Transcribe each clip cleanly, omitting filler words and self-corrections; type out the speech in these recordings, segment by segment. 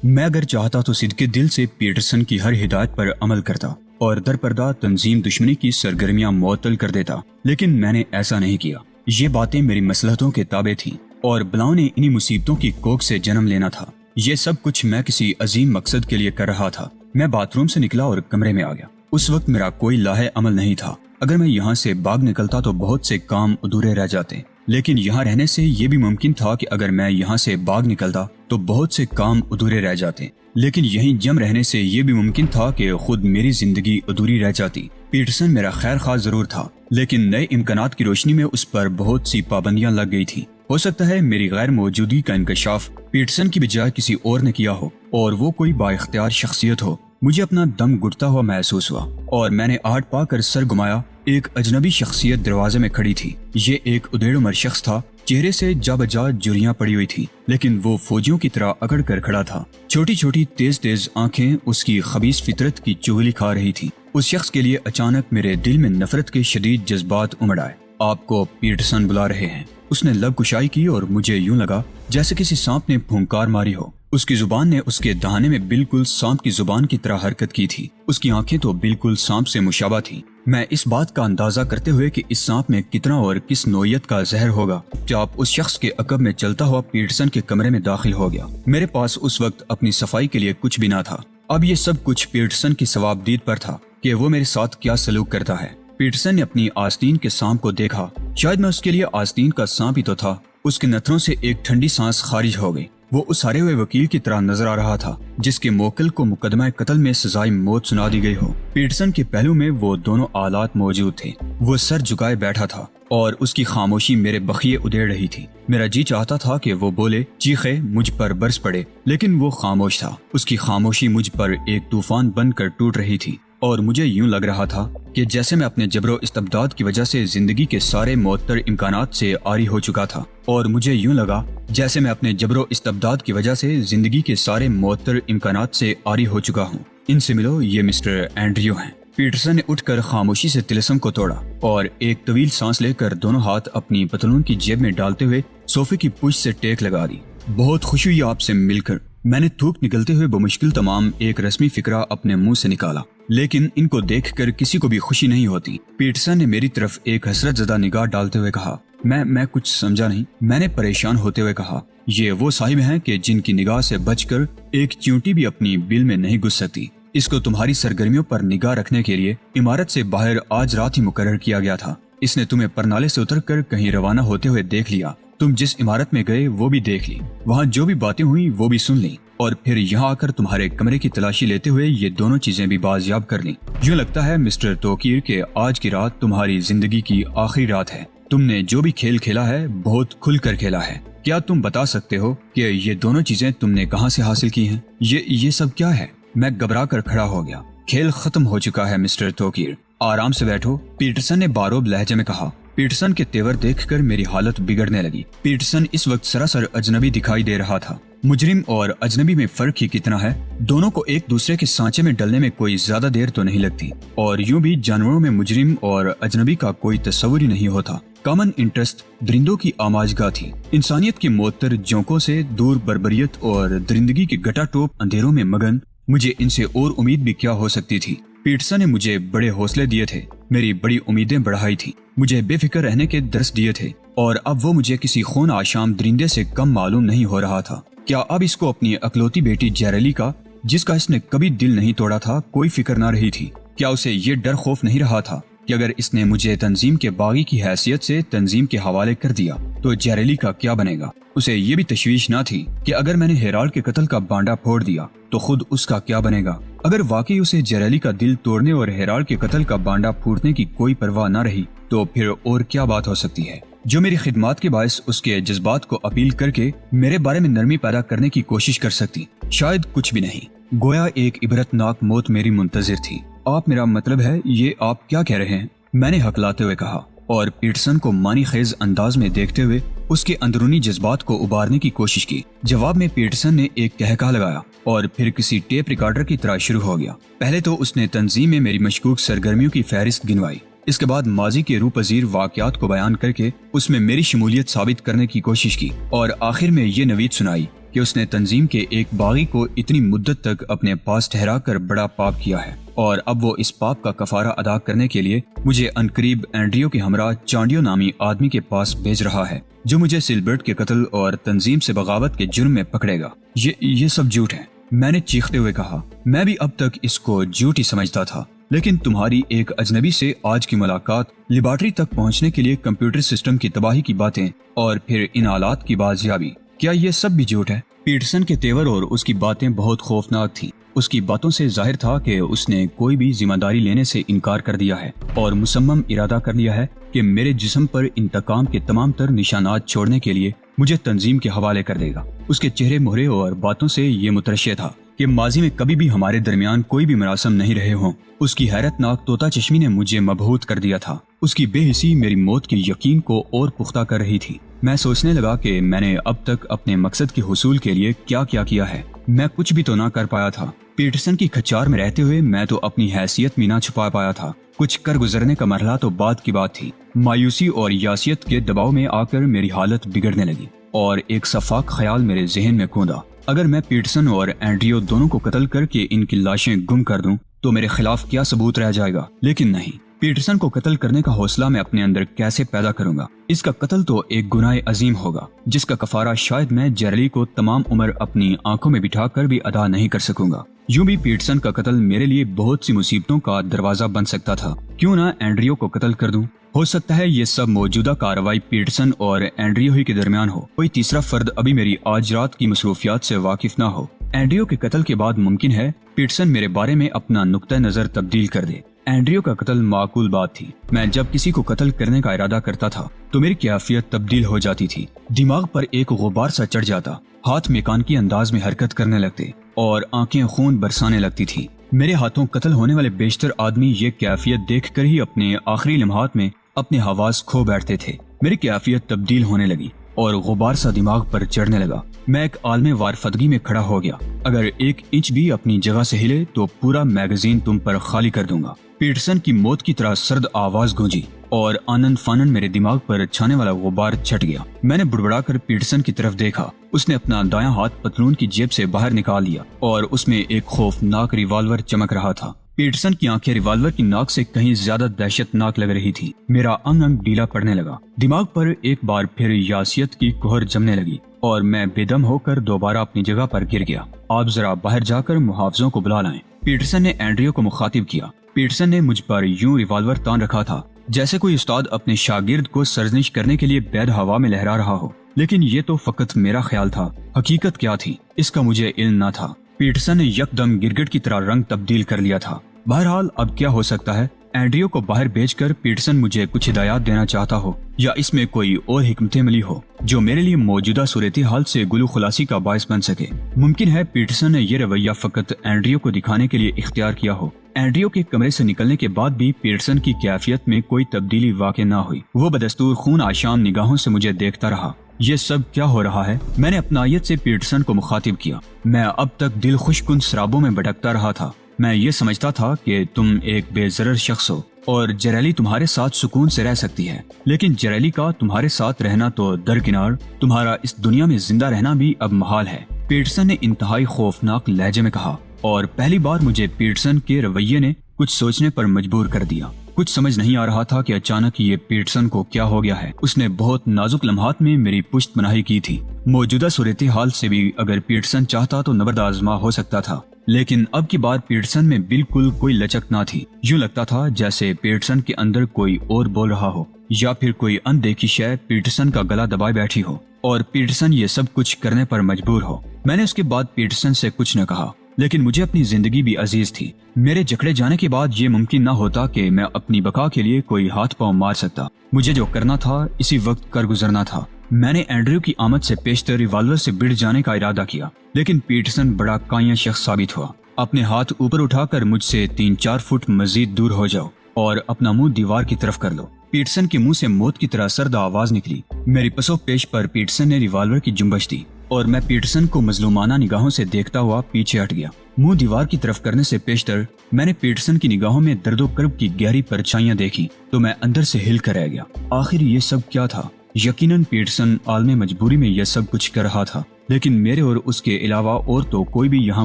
میں اگر چاہتا تو صدقے دل سے پیٹرسن کی ہر ہدایت پر عمل کرتا اور درپردہ تنظیم دشمنی کی سرگرمیاں معطل کر دیتا، لیکن میں نے ایسا نہیں کیا۔ یہ باتیں میری مصلحتوں کے تابع تھیں اور بلاؤں نے انہی مصیبتوں کی کوکھ سے جنم لینا تھا۔ یہ سب کچھ میں کسی عظیم مقصد کے لیے کر رہا تھا۔ میں باتھ روم سے نکلا اور کمرے میں آ گیا۔ اس وقت میرا کوئی لاہے عمل نہیں تھا۔ اگر میں یہاں سے بھاگ نکلتا تو بہت سے کام ادھورے رہ جاتے، لیکن یہاں رہنے سے یہ بھی ممکن تھا کہ اگر میں یہاں سے بھاگ نکلتا تو بہت سے کام ادھورے رہ جاتے، لیکن یہیں جم رہنے سے یہ بھی ممکن تھا کہ خود میری زندگی ادھوری رہ جاتی۔ پیٹرسن میرا خیر خواہ ضرور تھا، لیکن نئے امکانات کی روشنی میں اس پر بہت سی پابندیاں لگ گئی تھیں۔ ہو سکتا ہے میری غیر موجودگی کا انکشاف پیٹرسن کی بجائے کسی اور نے کیا ہو، اور وہ کوئی با اختیار شخصیت ہو۔ مجھے اپنا دم گھٹتا ہوا محسوس ہوا اور میں نے آہٹ پا کر سر گھمایا۔ ایک اجنبی شخصیت دروازے میں کھڑی تھی۔ یہ ایک ادھیڑ عمر شخص تھا، چہرے سے جا بجا جریاں پڑی ہوئی تھی، لیکن وہ فوجیوں کی طرح اکڑ کر کھڑا تھا۔ چھوٹی چھوٹی تیز تیز آنکھیں اس کی خبیث فطرت کی چغلی کھا رہی تھی۔ اس شخص کے لیے اچانک میرے دل میں نفرت کے شدید جذبات امڑ آئے۔ آپ کو پیٹرسن بلا رہے ہیں۔ اس نے لب کشائی کی اور مجھے یوں لگا جیسے کسی سانپ نے پھونکار ماری ہو۔ اس کی زبان نے اس کے دہانے میں بالکل سانپ کی زبان کی طرح حرکت کی تھی۔ اس کی آنکھیں تو بالکل سانپ سے مشابہ تھیں۔ میں اس بات کا اندازہ کرتے ہوئے کہ اس سانپ میں کتنا اور کس نوعیت کا زہر ہوگا، چاپ اس شخص کے عقب میں چلتا ہوا پیٹرسن کے کمرے میں داخل ہو گیا۔ میرے پاس اس وقت اپنی صفائی کے لیے کچھ بھی نہ تھا۔ اب یہ سب کچھ پیٹرسن کی ثوابدید پر تھا کہ وہ میرے ساتھ کیا سلوک کرتا ہے۔ پیٹرسن نے اپنی آستین کے سانپ کو دیکھا۔ شاید میں اس کے لیے آستین کا سانپ ہی تو تھا۔ اس کے نتھروں سے ایک ٹھنڈی سانس خارج ہو گئی۔ وہ اس ہارے ہوئے وکیل کی طرح نظر آ رہا تھا جس کے موکل کو مقدمہ قتل میں سزائے موت سنا دی گئی ہو۔ پیٹرسن کے پہلو میں وہ دونوں آلات موجود تھے۔ وہ سر جھکائے بیٹھا تھا اور اس کی خاموشی میرے بخیے ادھیڑ رہی تھی۔ میرا جی چاہتا تھا کہ وہ بولے، چیخے، مجھ پر برس پڑے، لیکن وہ خاموش تھا۔ اس کی خاموشی مجھ پر ایک طوفان بن کر ٹوٹ رہی تھی اور مجھے یوں لگ رہا تھا کہ جیسے میں اپنے جبر و استبداد کی وجہ سے زندگی کے سارے معطر امکانات سے عاری ہو چکا تھا، اور مجھے یوں لگا جیسے میں اپنے جبر و استبداد کی وجہ سے زندگی کے سارے معطر امکانات سے عاری ہو چکا ہوں۔ ان سے ملو، یہ مسٹر اینڈریو ہیں۔ پیٹرسن نے اٹھ کر خاموشی سے طلسم کو توڑا اور ایک طویل سانس لے کر دونوں ہاتھ اپنی پتلون کی جیب میں ڈالتے ہوئے صوفے کی پشت سے ٹیک لگا دی۔ بہت خوشی ہوئی آپ سے مل کر۔ میں نے تھوک نکلتے ہوئے بمشکل تمام ایک رسمی فقرہ اپنے منہ سے نکالا، لیکن ان کو دیکھ کر کسی کو بھی خوشی نہیں ہوتی۔ پیٹرسن نے میری طرف ایک حسرت زدہ نگاہ ڈالتے ہوئے کہا، میں کچھ سمجھا نہیں۔ میں نے پریشان ہوتے ہوئے کہا، یہ وہ صاحب ہیں کہ جن کی نگاہ سے بچ کر ایک چیونٹی بھی اپنی بل میں نہیں گھس سکتی۔ اس کو تمہاری سرگرمیوں پر نگاہ رکھنے کے لیے عمارت سے باہر آج رات ہی مقرر کیا گیا تھا۔ اس نے تمہیں پرنالے سے اتر کر کہیں روانہ ہوتے ہوئے دیکھ لیا۔ تم جس عمارت میں گئے وہ بھی دیکھ لی، وہاں جو بھی باتیں ہوئیں وہ بھی سن لیں، اور پھر یہاں آ کر تمہارے کمرے کی تلاشی لیتے ہوئے یہ دونوں چیزیں بھی بازیاب کر لیں۔ یوں لگتا ہے مسٹر توقیر کہ آج کی رات تمہاری زندگی کی آخری رات ہے۔ تم نے جو بھی کھیل کھیلا ہے بہت کھل کر کھیلا ہے۔ کیا تم بتا سکتے ہو کہ یہ دونوں چیزیں تم نے کہاں سے حاصل کی ہیں؟ یہ سب کیا ہے؟ میں گھبرا کر کھڑا ہو گیا۔ کھیل ختم ہو چکا ہے مسٹر توقیر، آرام سے بیٹھو، پیٹرسن نے باروب لہجے میں کہا۔ پیٹرسن کے تیور دیکھ کر میری حالت بگڑنے لگی۔ پیٹرسن اس وقت سراسر اجنبی دکھائی دے رہا تھا۔ مجرم اور اجنبی میں فرق ہی کتنا ہے، دونوں کو ایک دوسرے کے سانچے میں ڈلنے میں کوئی زیادہ دیر تو نہیں لگتی، اور یوں بھی جانوروں میں مجرم اور اجنبی کا کوئی تصور ہی نہیں ہوتا۔ کامن انٹرسٹ درندوں کی آماجگاہ تھی۔ انسانیت کے معطر جونکوں سے دور بربریت اور درندگی کے گٹا ٹوپ اندھیروں میں مگن، مجھے ان سے اور امید بھی کیا ہو سکتی تھی۔ پیٹرسن نے مجھے بڑے حوصلے دیے تھے، میری بڑی امیدیں بڑھائی تھی، مجھے بے فکر رہنے کے درس دیے تھے، اور اب وہ مجھے کسی خون آشام درندے سے کم معلوم نہیں ہو رہا تھا۔ کیا اب اس کو اپنی اکلوتی بیٹی جیریلی کا، جس کا اس نے کبھی دل نہیں توڑا تھا، کوئی فکر نہ رہی تھی؟ کیا اسے یہ ڈر خوف نہیں رہا تھا کہ اگر اس نے مجھے تنظیم کے باغی کی حیثیت سے تنظیم کے حوالے کر دیا تو جیریلی کا کیا بنے گا؟ اسے یہ بھی تشویش نہ تھی کہ اگر میں نے ہیرالڈ کے قتل کا بانڈا پھوڑ دیا تو خود اس کا کیا بنے گا؟ اگر واقعی اسے جیریلی کا دل توڑنے اور ہیرالڈ کے قتل کا بانڈا پھوڑنے کی کوئی پرواہ نہ رہی تو پھر اور کیا بات ہو سکتی ہے جو میری خدمات کے باعث اس کے جذبات کو اپیل کر کے میرے بارے میں نرمی پیدا کرنے کی کوشش کر سکتی؟ شاید کچھ بھی نہیں۔ گویا ایک عبرتناک موت میری منتظر تھی۔ آپ، میرا مطلب ہے، یہ آپ کیا کہہ رہے ہیں؟ میں نے ہکلاتے ہوئے کہا، اور پیٹرسن کو معنی خیز انداز میں دیکھتے ہوئے اس کے اندرونی جذبات کو ابارنے کی کوشش کی۔ جواب میں پیٹرسن نے ایک کہکہا لگایا اور پھر کسی ٹیپ ریکارڈر کی طرح شروع ہو گیا۔ پہلے تو اس نے تنظیم میں میری مشکوک سرگرمیوں کی فہرست گنوائی، اس کے بعد ماضی کے روح پذیر واقعات کو بیان کر کے اس میں میری شمولیت ثابت کرنے کی کوشش کی، اور آخر میں یہ نوید سنائی کہ اس نے تنظیم کے ایک باغی کو اتنی مدت تک اپنے پاس ٹھہرا کر بڑا پاپ کیا ہے، اور اب وہ اس پاپ کا کفارہ ادا کرنے کے لیے مجھے عنقریب اینڈریو کے ہمراہ چانڈیو نامی آدمی کے پاس بھیج رہا ہے، جو مجھے سلبرٹ کے قتل اور تنظیم سے بغاوت کے جرم میں پکڑے گا۔ یہ سب جھوٹ ہے، میں نے چیختے ہوئے کہا۔ میں بھی اب تک اس کو جھوٹ ہی سمجھتا تھا، لیکن تمہاری ایک اجنبی سے آج کی ملاقات، لیبارٹری تک پہنچنے کے لیے کمپیوٹر سسٹم کی تباہی کی باتیں، اور پھر ان آلات کی بازیابی، کیا یہ سب بھی جھوٹ ہے؟ پیٹرسن کے تیور اور اس کی باتیں بہت خوفناک تھیں۔ اس کی باتوں سے ظاہر تھا کہ اس نے کوئی بھی ذمہ داری لینے سے انکار کر دیا ہے اور مصمم ارادہ کر لیا ہے کہ میرے جسم پر انتقام کے تمام تر نشانات چھوڑنے کے لیے مجھے تنظیم کے حوالے کر دے گا۔ اس کے چہرے مہرے اور باتوں سے یہ مترشح تھا کہ ماضی میں کبھی بھی ہمارے درمیان کوئی بھی مراسم نہیں رہے ہوں۔ اس کی حیرت ناک طوطا چشمی نے مجھے مبہوت کر دیا تھا۔ اس کی بے حسی میری موت کے یقین کو اور پختہ کر رہی تھی۔ میں سوچنے لگا کہ میں نے اب تک اپنے مقصد کے حصول کے لیے کیا کیا ہے۔ میں کچھ بھی تو نہ کر پایا تھا۔ پیٹرسن کی کھچار میں رہتے ہوئے میں تو اپنی حیثیت میں نہ چھپا پایا تھا۔ کچھ کر گزرنے کا مرحلہ تو بعد کی بات تھی۔ مایوسی اور یاسیت کے دباؤ میں آ کر میری حالت بگڑنے لگی اور ایک شفاق خیال میرے ذہن میں کوندا۔ اگر میں پیٹرسن اور اینڈریو دونوں کو قتل کر کے ان کی لاشیں گم کر دوں تو میرے خلاف کیا ثبوت رہ جائے گا؟ لیکن نہیں، پیٹرسن کو قتل کرنے کا حوصلہ میں اپنے اندر کیسے پیدا کروں گا؟ اس کا قتل تو ایک گناہ عظیم ہوگا جس کا کفارہ شاید میں جیرلی کو تمام عمر اپنی آنکھوں میں بٹھا کر بھی ادا نہیں کر سکوں گا۔ یوں بھی پیٹرسن کا قتل میرے لیے بہت سی مصیبتوں کا دروازہ بن سکتا تھا۔ کیوں نہ اینڈریو کو قتل کر دوں؟ ہو سکتا ہے یہ سب موجودہ کارروائی پیٹرسن اور اینڈریو ہی کے درمیان ہو، کوئی تیسرا فرد ابھی میری آج رات کی مصروفیات سے واقف نہ ہو۔ اینڈریو کے قتل کے بعد ممکن ہے پیٹرسن میرے بارے میں اپنا نقطہ نظر تبدیل کر دے۔ اینڈریو کا قتل معقول بات تھی۔ میں جب کسی کو قتل کرنے کا ارادہ کرتا تھا تو میری کیفیت تبدیل ہو جاتی تھی، دماغ پر ایک غبار سا چڑھ جاتا، ہاتھ میکانکی انداز میں حرکت کرنے لگتے اور آنکھیں خون برسانے لگتی تھی۔ میرے ہاتھوں قتل ہونے والے بیشتر آدمی یہ کیفیت دیکھ کر ہی اپنے آخری لمحات میں اپنے حواس کھو بیٹھتے تھے۔ میری کیفیت تبدیل ہونے لگی اور غبار سا دماغ پر چڑھنے لگا۔ میں ایک عالم وارفتگی میں کھڑا ہو گیا۔ اگر ایک انچ بھی اپنی جگہ سے ہلے تو پورا میگزین تم پر خالی کر دوں گا۔ پیٹرسن کی موت کی طرح سرد آواز گونجی اور آنن فانن میرے دماغ پر چھانے والا غبار چھٹ گیا۔ میں نے بڑبڑا کر پیٹرسن کی طرف دیکھا۔ اس نے اپنا دایاں ہاتھ پتلون کی جیب سے باہر نکال لیا اور اس میں ایک خوفناک ریوالور چمک رہا تھا۔ پیٹرسن کی آنکھیں ریوالور کی ناک سے کہیں زیادہ دہشت ناک لگ رہی تھی۔ میرا انگ انگ ڈھیلا پڑنے لگا، دماغ پر ایک بار پھر یاسیت کی کوہر جمنے لگی اور میں بے دم ہو کر دوبارہ اپنی جگہ پر گر گیا۔ آپ ذرا باہر جا کر محافظوں کو بلا لائیں، پیٹرسن نے اینڈریو کو مخاطب کیا۔ پیٹرسن نے مجھ پر یوں ریوالور تان رکھا تھا جیسے کوئی استاد اپنے شاگرد کو سرزنش کرنے کے لیے بید ہوا میں لہرا رہا ہو، لیکن یہ تو فقط میرا خیال تھا۔ حقیقت کیا تھی اس کا مجھے علم نہ تھا۔ پیٹرسن نے یکدم گرگٹ کی طرح رنگ تبدیل کر لیا تھا۔ بہرحال اب کیا ہو سکتا ہے؟ اینڈریو کو باہر بھیج کر پیٹرسن مجھے کچھ ہدایات دینا چاہتا ہو، یا اس میں کوئی اور حکمت عملی ہو جو میرے لیے موجودہ صورتحال سے گلو خلاصی کا باعث بن سکے۔ ممکن ہے پیٹرسن نے یہ رویہ فقط اینڈریو کو دکھانے کے لیے اختیار کیا ہو۔ اینڈریو کے کمرے سے نکلنے کے بعد بھی پیٹرسن کی کیفیت میں کوئی تبدیلی واقع نہ ہوئی۔ وہ بدستور خون آشام نگاہوں سے مجھے دیکھتا رہا۔ یہ سب کیا ہو رہا ہے؟ میں نے اپنائیت سے پیٹرسن کو مخاطب کیا۔ میں اب تک دل خوش کن سرابوں میں بھٹکتا رہا تھا۔ میں یہ سمجھتا تھا کہ تم ایک بے ضرر شخص ہو اور جیریلی تمہارے ساتھ سکون سے رہ سکتی ہے، لیکن جیریلی کا تمہارے ساتھ رہنا تو درکنار، تمہارا اس دنیا میں زندہ رہنا بھی اب محال ہے، پیٹرسن نے انتہائی خوفناک لہجے میں کہا۔ اور پہلی بار مجھے پیٹرسن کے رویے نے کچھ سوچنے پر مجبور کر دیا۔ کچھ سمجھ نہیں آ رہا تھا کہ اچانک یہ پیٹرسن کو کیا ہو گیا ہے۔ اس نے بہت نازک لمحات میں میری پشت پناہی کی تھی۔ موجودہ صورتحال سے بھی اگر پیٹرسن چاہتا تو نبرد آزما ہو سکتا تھا، لیکن اب کی بار پیٹرسن میں بالکل کوئی لچک نہ تھی۔ یوں لگتا تھا جیسے پیٹرسن کے اندر کوئی اور بول رہا ہو، یا پھر کوئی اندیکھی شے پیٹرسن کا گلا دبائے بیٹھی ہو اور پیٹرسن یہ سب کچھ کرنے پر مجبور ہو۔ میں نے اس کے بعد پیٹرسن سے کچھ نہ کہا، لیکن مجھے اپنی زندگی بھی عزیز تھی۔ میرے جکڑے جانے کے بعد یہ ممکن نہ ہوتا کہ میں اپنی بقا کے لیے کوئی ہاتھ پاؤں مار سکتا۔ مجھے جو کرنا تھا اسی وقت کر گزرنا تھا۔ میں نے اینڈریو کی آمد سے پیشتر ریوالور سے بڑھ جانے کا ارادہ کیا، لیکن پیٹرسن بڑا کائیں شخص ثابت ہوا۔ اپنے ہاتھ اوپر اٹھا کر مجھ سے 3-4 فٹ مزید دور ہو جاؤ اور اپنا منہ دیوار کی طرف کر لو۔ پیٹرسن کے منہ سے موت کی طرح سرد آواز نکلی۔ میری پسو پیش پر پیٹرسن نے ریوالور کی جنبش دی اور میں پیٹرسن کو مظلومانہ نگاہوں سے دیکھتا ہوا پیچھے ہٹ گیا۔ منہ دیوار کی طرف کرنے سے پیشتر میں نے پیٹرسن کی نگاہوں میں درد و کرب کی گہری پرچھائیاں دیکھی تو میں اندر سے ہل کر رہ گیا۔ آخر یہ سب کیا تھا؟ یقیناً پیٹرسن عالم مجبوری میں یہ سب کچھ کر رہا تھا۔ لیکن میرے اور اس کے علاوہ اور تو کوئی بھی یہاں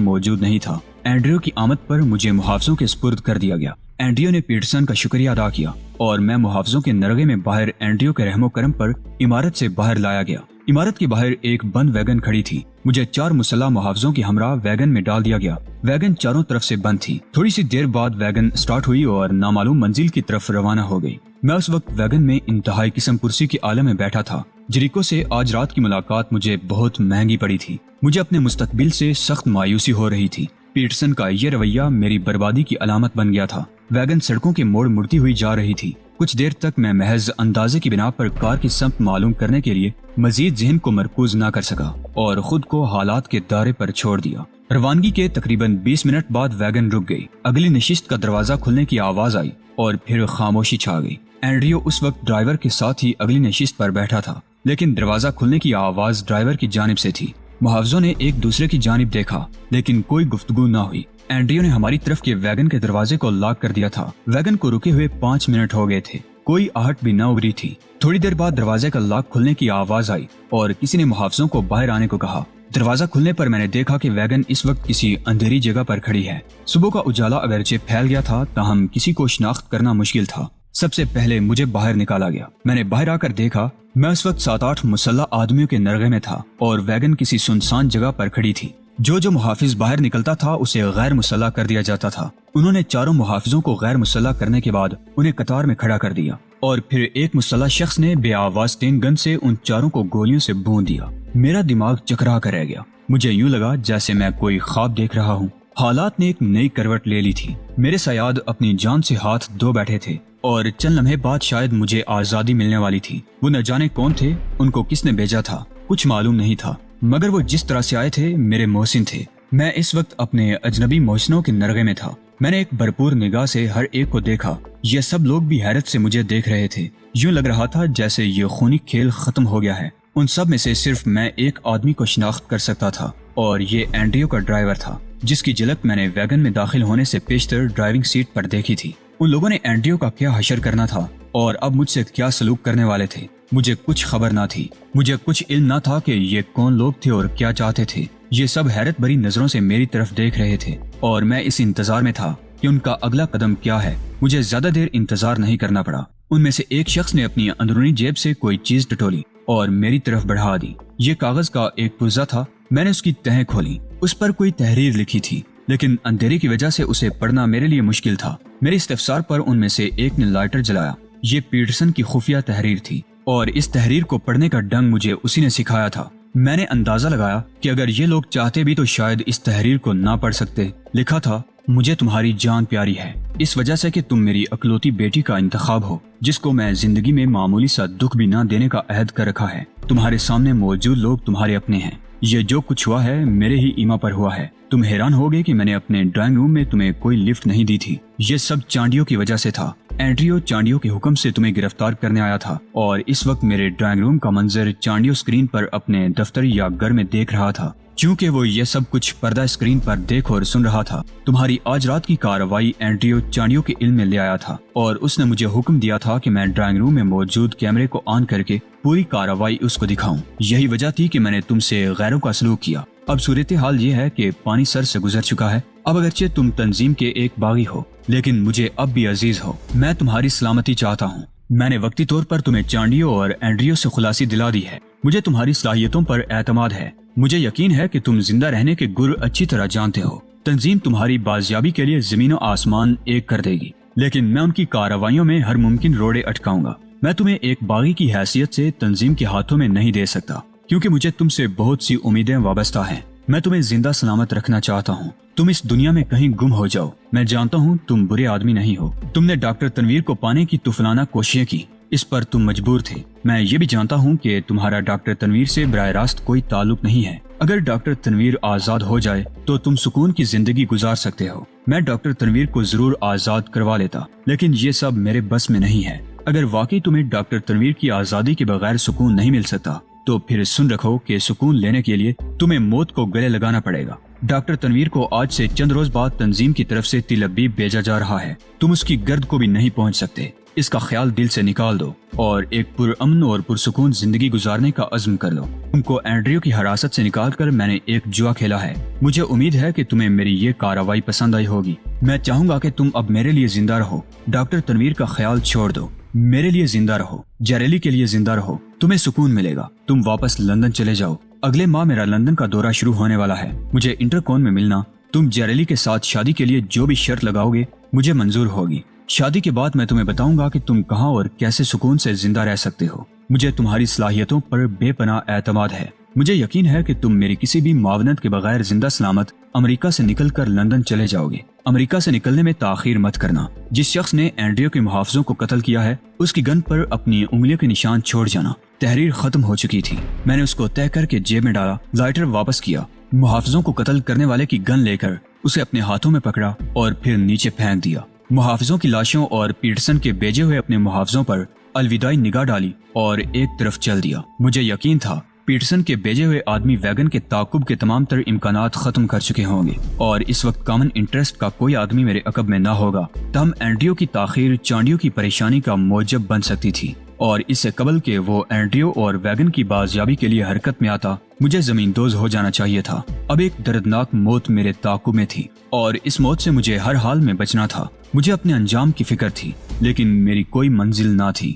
موجود نہیں تھا۔ اینڈریو کی آمد پر مجھے محافظوں کے سپرد کر دیا گیا۔ اینڈریو نے پیٹرسن کا شکریہ ادا کیا اور میں محافظوں کے نرغے میں باہر اینڈریو کے رحم و کرم پر عمارت سے باہر لایا گیا۔ عمارت کے باہر ایک بند ویگن کھڑی تھی۔ مجھے 4 مسلح محافظوں کے ہمراہ ویگن میں ڈال دیا گیا۔ ویگن چاروں طرف سے بند تھی۔ تھوڑی سی دیر بعد ویگن سٹارٹ ہوئی اور نامعلوم منزل کی طرف روانہ ہو گئی۔ میں اس وقت ویگن میں انتہائی قسم پرسی کے عالم میں بیٹھا تھا۔ جریکو سے آج رات کی ملاقات مجھے بہت مہنگی پڑی تھی۔ مجھے اپنے مستقبل سے سخت مایوسی ہو رہی تھی۔ پیٹرسن کا یہ رویہ میری بربادی کی علامت بن گیا تھا۔ ویگن سڑکوں کے موڑ مڑتی ہوئی جا رہی تھی۔ کچھ دیر تک میں محض اندازے کی بنا پر کار کی سمت معلوم کرنے کے لیے مزید ذہن کو مرکوز نہ کر سکا اور خود کو حالات کے دائرے پر چھوڑ دیا۔ روانگی کے تقریباً 20 منٹ بعد ویگن رک گئی۔ اگلی نشست کا دروازہ کھلنے کی آواز آئی اور پھر خاموشی چھا گئی۔ اینڈریو اس وقت ڈرائیور کے ساتھ ہی اگلی نشست پر بیٹھا تھا، لیکن دروازہ کھلنے کی آواز ڈرائیور کی جانب سے تھی۔ محافظوں نے ایک دوسرے کی جانب دیکھا، لیکن کوئی گفتگو نہ ہوئی۔ اینڈریو نے ہماری طرف کے ویگن کے دروازے کو لاک کر دیا تھا۔ ویگن کو رکے ہوئے 5 منٹ ہو گئے تھے۔ کوئی آہٹ بھی نہ ابری تھی۔ تھوڑی دیر بعد دروازے کا لاک کھلنے کی آواز آئی اور کسی نے محافظوں کو باہر آنے کو کہا۔ دروازہ کھلنے پر میں نے دیکھا کہ ویگن اس وقت کسی اندھیری جگہ پر کھڑی ہے۔ صبح کا اجالا اگرچہ پھیل گیا تھا، تاہم کسی کو شناخت کرنا مشکل تھا۔ سب سے پہلے مجھے باہر نکالا گیا۔ میں نے باہر آ کر دیکھا، میں اس وقت 7-8 مسلح آدمیوں کے نرغے میں تھا اور ویگن کسی سنسان جگہ پر کھڑی تھی۔ جو محافظ باہر نکلتا تھا اسے غیر مسلح کر دیا جاتا تھا۔ انہوں نے 4 محافظوں کو غیر مسلح کرنے کے بعد انہیں قطار میں کھڑا کر دیا اور پھر ایک مسلح شخص نے بے آواز 3 گن سے ان 4 کو گولیوں سے بھون دیا۔ میرا دماغ چکرا کر رہ گیا۔ مجھے یوں لگا جیسے میں کوئی خواب دیکھ رہا ہوں۔ حالات نے ایک نئی کروٹ لے لی تھی۔ میرے صیاد اپنی جان سے ہاتھ دھو بیٹھے تھے اور چند لمحے بعد شاید مجھے آزادی ملنے والی تھی۔ وہ نہ جانے کون تھے، ان کو کس نے بھیجا تھا، کچھ معلوم نہیں تھا، مگر وہ جس طرح سے آئے تھے میرے محسن تھے۔ میں اس وقت اپنے اجنبی محسنوں کے نرغے میں تھا۔ میں نے ایک بھرپور نگاہ سے ہر ایک کو دیکھا۔ یہ سب لوگ بھی حیرت سے مجھے دیکھ رہے تھے۔ یوں لگ رہا تھا جیسے یہ خونی کھیل ختم ہو گیا ہے۔ ان سب میں سے صرف میں ایک آدمی کو شناخت کر سکتا تھا اور یہ اینڈریو کا ڈرائیور تھا، جس کی جھلک میں نے ویگن میں داخل ہونے سے پیشتر ڈرائیونگ سیٹ پر دیکھی تھی۔ ان لوگوں نے اینڈریو کا کیا حشر کرنا تھا اور اب مجھ سے کیا سلوک کرنے والے تھے، مجھے کچھ خبر نہ تھی۔ مجھے کچھ علم نہ تھا کہ یہ کون لوگ تھے اور کیا چاہتے تھے۔ یہ سب حیرت بھری نظروں سے میری طرف دیکھ رہے تھے اور میں اس انتظار میں تھا کہ ان کا اگلا قدم کیا ہے۔ مجھے زیادہ دیر انتظار نہیں کرنا پڑا۔ ان میں سے ایک شخص نے اپنی اندرونی جیب سے کوئی چیز ٹٹولی اور میری طرف بڑھا دی۔ یہ کاغذ کا ایک پرزہ تھا۔ میں نے اس کی تہیں کھولی۔ اس پر کوئی تحریر لکھی تھی، لیکن اندھیرے کی وجہ سے اسے پڑھنا میرے لیے مشکل تھا۔ میرے استفسار پر ان میں سے ایک نے لائٹر جلایا۔ یہ پیٹرسن کی خفیہ تحریر تھی اور اس تحریر کو پڑھنے کا ڈنگ مجھے اسی نے سکھایا تھا۔ میں نے اندازہ لگایا کہ اگر یہ لوگ چاہتے بھی تو شاید اس تحریر کو نہ پڑھ سکتے۔ لکھا تھا، مجھے تمہاری جان پیاری ہے، اس وجہ سے کہ تم میری اکلوتی بیٹی کا انتخاب ہو، جس کو میں زندگی میں معمولی سا دکھ بھی نہ دینے کا عہد کر رکھا ہے۔ تمہارے سامنے موجود لوگ تمہارے اپنے ہیں۔ یہ جو کچھ ہوا ہے میرے ہی ایما پر ہوا ہے۔ تم حیران ہوگے کہ میں نے اپنے ڈرائنگ روم میں تمہیں کوئی لفٹ نہیں دی تھی۔ یہ سب چانڈیوں کی وجہ سے تھا۔ اینڈریو چانڈیوں کے حکم سے تمہیں گرفتار کرنے آیا تھا اور اس وقت میرے ڈرائنگ روم کا منظر چانڈیو اسکرین پر اپنے دفتر یا گھر میں دیکھ رہا تھا۔ چونکہ وہ یہ سب کچھ پردہ اسکرین پر دیکھ اور سن رہا تھا، تمہاری آج رات کی کارروائی اینڈریو چانڈیو کے علم میں لے آیا تھا اور اس نے مجھے حکم دیا تھا کہ میں ڈرائنگ روم میں موجود کیمرے کو آن کر کے پوری کارروائی اس کو دکھاؤں۔ یہی وجہ تھی کہ میں نے تم سے غیروں کا سلوک کیا۔ اب صورتحال یہ ہے کہ پانی سر سے گزر چکا ہے۔ اب اگرچہ تم تنظیم کے ایک باغی ہو، لیکن مجھے اب بھی عزیز ہو۔ میں تمہاری سلامتی چاہتا ہوں۔ میں نے وقتی طور پر تمہیں چانڈیو اور اینڈریو سے خلاصی دلا دی ہے۔ مجھے تمہاری صلاحیتوں پر اعتماد ہے۔ مجھے یقین ہے کہ تم زندہ رہنے کے گر اچھی طرح جانتے ہو۔ تنظیم تمہاری بازیابی کے لیے زمین و آسمان ایک کر دے گی، لیکن میں ان کی کارروائیوں میں ہر ممکن روڑے اٹکاؤں گا۔ میں تمہیں ایک باغی کی حیثیت سے تنظیم کے ہاتھوں میں نہیں دے سکتا، کیونکہ مجھے تم سے بہت سی امیدیں وابستہ ہیں۔ میں تمہیں زندہ سلامت رکھنا چاہتا ہوں۔ تم اس دنیا میں کہیں گم ہو جاؤ۔ میں جانتا ہوں تم برے آدمی نہیں ہو۔ تم نے ڈاکٹر تنویر کو پانے کی طفلانہ کوششیں کی، اس پر تم مجبور تھے۔ میں یہ بھی جانتا ہوں کہ تمہارا ڈاکٹر تنویر سے براہ راست کوئی تعلق نہیں ہے۔ اگر ڈاکٹر تنویر آزاد ہو جائے تو تم سکون کی زندگی گزار سکتے ہو۔ میں ڈاکٹر تنویر کو ضرور آزاد کروا لیتا، لیکن یہ سب میرے بس میں نہیں ہے۔ اگر واقعی تمہیں ڈاکٹر تنویر کی آزادی کے بغیر سکون نہیں مل سکتا تو پھر سن رکھو کہ سکون لینے کے لیے تمہیں موت کو گلے لگانا پڑے گا۔ ڈاکٹر تنویر کو آج سے چند روز بعد تنظیم کی طرف سے تل ابیب بھیجا جا رہا ہے۔ تم اس کی گرد کو بھی نہیں پہنچ سکتے۔ اس کا خیال دل سے نکال دو اور ایک پرامن اور پرسکون زندگی گزارنے کا عزم کر لو۔ تم کو اینڈریو کی حراست سے نکال کر میں نے ایک جوا کھیلا ہے۔ مجھے امید ہے کہ تمہیں میری یہ کارروائی پسند آئی ہوگی۔ میں چاہوں گا کہ تم اب میرے لیے زندہ رہو۔ ڈاکٹر تنویر کا خیال چھوڑ دو، میرے لیے زندہ رہو، جیریلی کے لیے زندہ رہو، تمہیں سکون ملے گا۔ تم واپس لندن چلے جاؤ۔ اگلے ماہ میرا لندن کا دورہ شروع ہونے والا ہے، مجھے انٹرکون میں ملنا۔ تم جیریلی کے ساتھ شادی کے لیے جو بھی شرط لگاؤ گے مجھے منظور ہوگی۔ شادی کے بعد میں تمہیں بتاؤں گا کہ تم کہاں اور کیسے سکون سے زندہ رہ سکتے ہو۔ مجھے تمہاری صلاحیتوں پر بے پناہ اعتماد ہے۔ مجھے یقین ہے کہ تم میری کسی بھی معاونت کے بغیر زندہ سلامت امریکہ سے نکل کر لندن چلے جاؤ گے۔ امریکہ سے نکلنے میں تاخیر مت کرنا۔ جس شخص نے اینڈریو کے محافظوں کو قتل کیا ہے اس کی گن پر اپنی انگلیوں کے نشان چھوڑ جانا۔ تحریر ختم ہو چکی تھی، میں نے اس کو طے کر کے جیب میں ڈالا، لائٹر واپس کیا، محافظوں کو قتل کرنے والے کی گن لے کر اسے اپنے ہاتھوں میں پکڑا اور پھر نیچے پھینک دیا۔ محافظوں کی لاشوں اور پیٹرسن کے بھیجے ہوئے اپنے محافظوں پر الوداعی نگاہ ڈالی اور ایک طرف چل دیا۔ مجھے یقین تھا پیٹرسن کے بھیجے ہوئے آدمی ویگن کے تعاقب کے تمام تر امکانات ختم کر چکے ہوں گے اور اس وقت کامن انٹرسٹ کا کوئی آدمی میرے عقب میں نہ ہوگا۔ تاہم اینڈریو کی تاخیر چانڈیو کی پریشانی کا موجب بن سکتی تھی، اور اس سے قبل کہ وہ اینڈریو اور ویگن کی بازیابی کے لیے حرکت میں آتا مجھے زمین دوز ہو جانا چاہیے تھا۔ اب ایک دردناک موت میرے تعاقب میں تھی اور اس موت سے مجھے ہر حال میں بچنا تھا۔ مجھے اپنے انجام کی فکر تھی لیکن میری کوئی منزل نہ تھی۔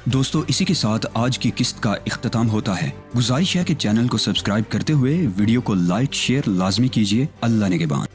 دوستو، اسی کے ساتھ آج کی قسط کا اختتام ہوتا ہے۔ گزارش ہے کہ چینل کو سبسکرائب کرتے ہوئے ویڈیو کو لائک شیئر لازمی کیجیے۔ اللہ نگہبان۔